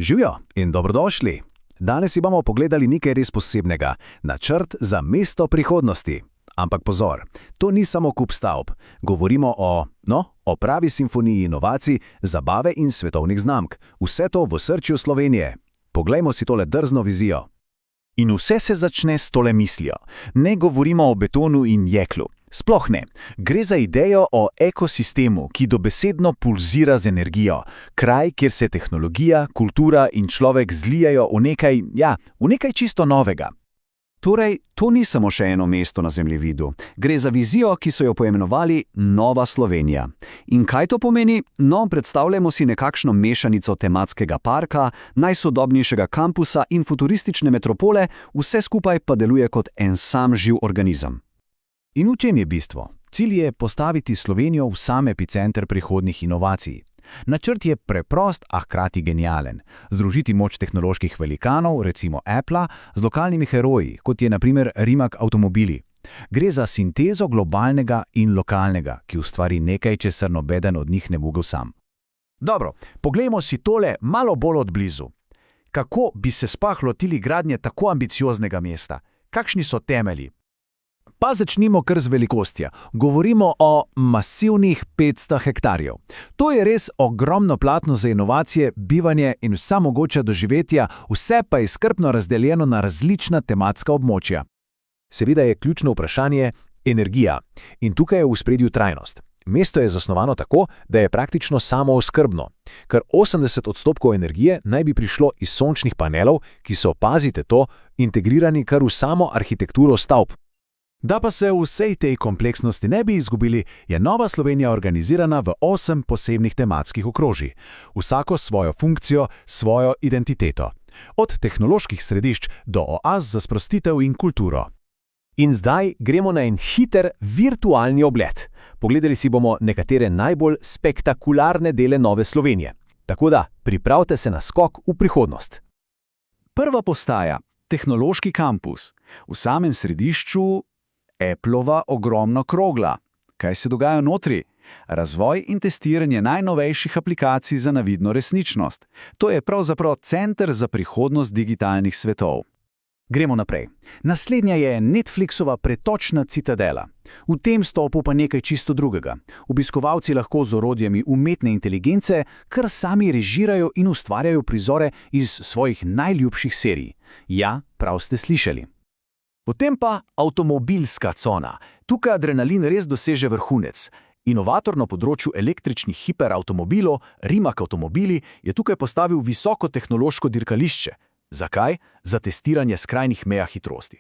Živijo in dobrodošli. Danes si bomo pogledali nekaj res posebnega, načrt za mesto prihodnosti. Ampak pozor, to ni samo kup stavb. Govorimo o pravi simfoniji inovacij, zabave in svetovnih znamk. Vse to v osrčju Slovenije. Poglejmo si tole drzno vizijo. In vse se začne s tole mislijo. Ne govorimo o betonu in jeklu. Sploh ne. Gre za idejo o ekosistemu, ki dobesedno pulzira z energijo. Kraj, kjer se tehnologija, kultura in človek zlijajo v nekaj čisto novega. Torej, to ni samo še eno mesto na zemljevidu. Gre za vizijo, ki so jo poimenovali Nova Slovenija. In kaj to pomeni? No, predstavljamo si nekakšno mešanico tematskega parka, najsodobnejšega kampusa in futuristične metropole, vse skupaj pa deluje kot en sam živ organizem. In v čem je bistvo? Cilj je postaviti Slovenijo v sam epicenter prihodnjih inovacij. Načrt je preprost, a hkrati genialen. Združiti moč tehnoloških velikanov, recimo Appla, z lokalnimi heroji, kot je na primer Rimac avtomobili. Gre za sintezo globalnega in lokalnega, ki ustvari nekaj, česar nobeden od njih ne mogel sam. Dobro, poglejmo si tole malo bolj od blizu. Kako bi se sploh lotili gradnje tako ambicioznega mesta? Kakšni so temelji? Pa začnimo kar z velikostjo. Govorimo o masivnih 500 hektarjev. To je res ogromno platno za inovacije, bivanje in vsa mogoča doživetja, vse pa je skrbno razdeljeno na različna tematska območja. Seveda je ključno vprašanje energija. In tukaj je v ospredju trajnost. Mesto je zasnovano tako, da je praktično samooskrbno. Kar 80% energije naj bi prišlo iz sončnih panelov, ki so, pazite to, integrirani kar v samo arhitekturo stavb. Da pa se v vsej tej kompleksnosti ne bi izgubili, je Nova Slovenija organizirana v 8 posebnih tematskih okrožij. Vsako svojo funkcijo, svojo identiteto. Od tehnoloških središč do oaz za sprostitev in kulturo. In zdaj gremo na en hiter virtualni ogled. Pogledali si bomo nekatere najbolj spektakularne dele Nove Slovenije. Tako da, pripravite se na skok v prihodnost. Prva postaja, tehnološki kampus. V samem središču Applova ogromna krogla. Kaj se dogaja notri? Razvoj in testiranje najnovejših aplikacij za navidno resničnost. To je pravzaprav center za prihodnost digitalnih svetov. Gremo naprej. Naslednja je Netflixova pretočna citadela. V tem stopu pa nekaj čisto drugega. Obiskovalci lahko z orodjami umetne inteligence kar sami režirajo in ustvarjajo prizore iz svojih najljubših serij. Ja, prav ste slišali. Potem pa avtomobilska cona. Tukaj adrenalin res doseže vrhunec. Inovator na področju električnih hiperavtomobilov, Rimac avtomobili, je tukaj postavil visoko tehnološko dirkališče. Zakaj? Za testiranje skrajnih meja hitrosti.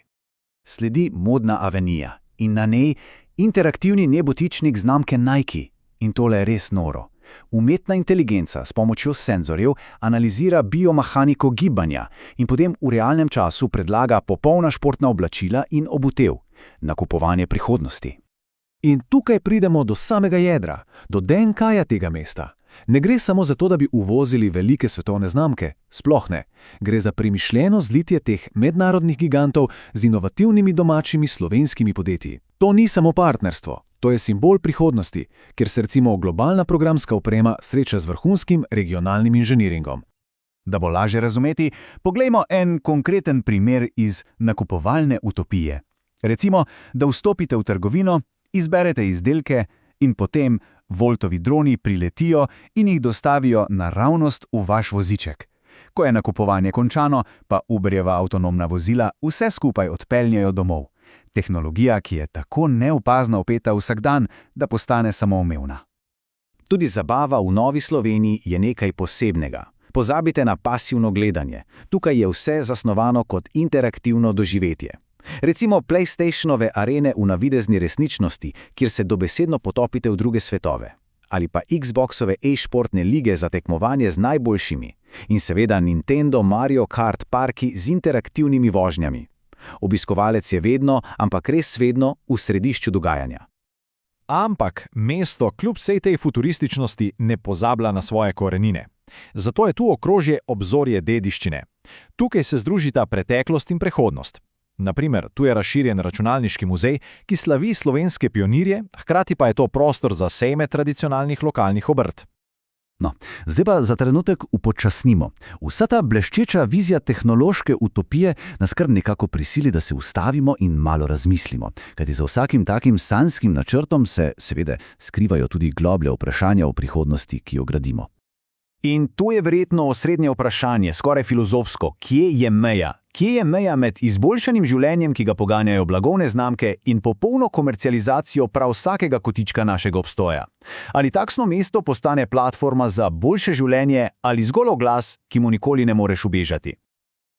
Sledi modna avenija in na njej interaktivni nebotičnik znamke Nike. In tole je res noro. Umetna inteligenca s pomočjo senzorjev analizira biomehaniko gibanja in potem v realnem času predlaga popolna športna oblačila in obutev. Nakupovanje prihodnosti. In tukaj pridemo do samega jedra, do DNK-ja tega mesta. Ne gre samo za to, da bi uvozili velike svetovne znamke, sploh ne. Gre za premišljeno zlitje teh mednarodnih gigantov z inovativnimi domačimi slovenskimi podjetji. To ni samo partnerstvo, to je simbol prihodnosti, kjer se recimo globalna programska oprema sreča z vrhunskim regionalnim inženiringom. Da bo lažje razumeti, poglejmo en konkreten primer iz nakupovalne utopije. Recimo, da vstopite v trgovino, izberete izdelke in potem Voltovi droni priletijo in jih dostavijo naravnost v vaš voziček. Ko je nakupovanje končano, pa Uberjeva avtonomna vozila vse skupaj odpeljajo domov. Tehnologija, ki je tako neopazno vpeta vsak dan, da postane samoumevna. Tudi zabava v Novi Sloveniji je nekaj posebnega. Pozabite na pasivno gledanje. Tukaj je vse zasnovano kot interaktivno doživetje. Recimo PlayStationove arene v navidezni resničnosti, kjer se dobesedno potopite v druge svetove. Ali pa Xboxove e-športne lige za tekmovanje z najboljšimi. In seveda Nintendo Mario Kart parki z interaktivnimi vožnjami. Obiskovalec je vedno, ampak res vedno, v središču dogajanja. Ampak mesto kljub vsej tej futurističnosti ne pozablja na svoje korenine. Zato je tu okrožje obzorje dediščine. Tukaj se združita preteklost in prihodnost. Naprimer, tu je razširjen računalniški muzej, ki slavi slovenske pionirje, hkrati pa je to prostor za sejme tradicionalnih lokalnih obrt. No, zdaj pa za trenutek upočasnimo. Vsa ta bleščeča vizija tehnološke utopije nas kar nekako prisili, da se ustavimo in malo razmislimo. Kajti za vsakim takim sanjskim načrtom se, seveda, skrivajo tudi globlje vprašanja o prihodnosti, ki jo gradimo. In to je verjetno osrednje vprašanje, skoraj filozofsko. Kje je meja? Kje je meja med izboljšanim življenjem, ki ga poganjajo blagovne znamke, in popolno komercializacijo prav vsakega kotička našega obstoja? Ali takšno mesto postane platforma za boljše življenje ali zgolj oglas, ki mu nikoli ne moreš ubežati?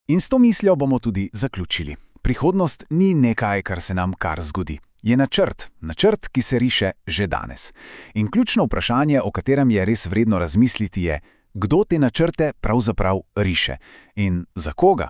In s to mislijo bomo tudi zaključili. Prihodnost ni nekaj, kar se nam kar zgodi. Je načrt, ki se riše že danes. In ključno vprašanje, o katerem je res vredno razmisliti, je, kdo te načrte pravzaprav riše in za koga?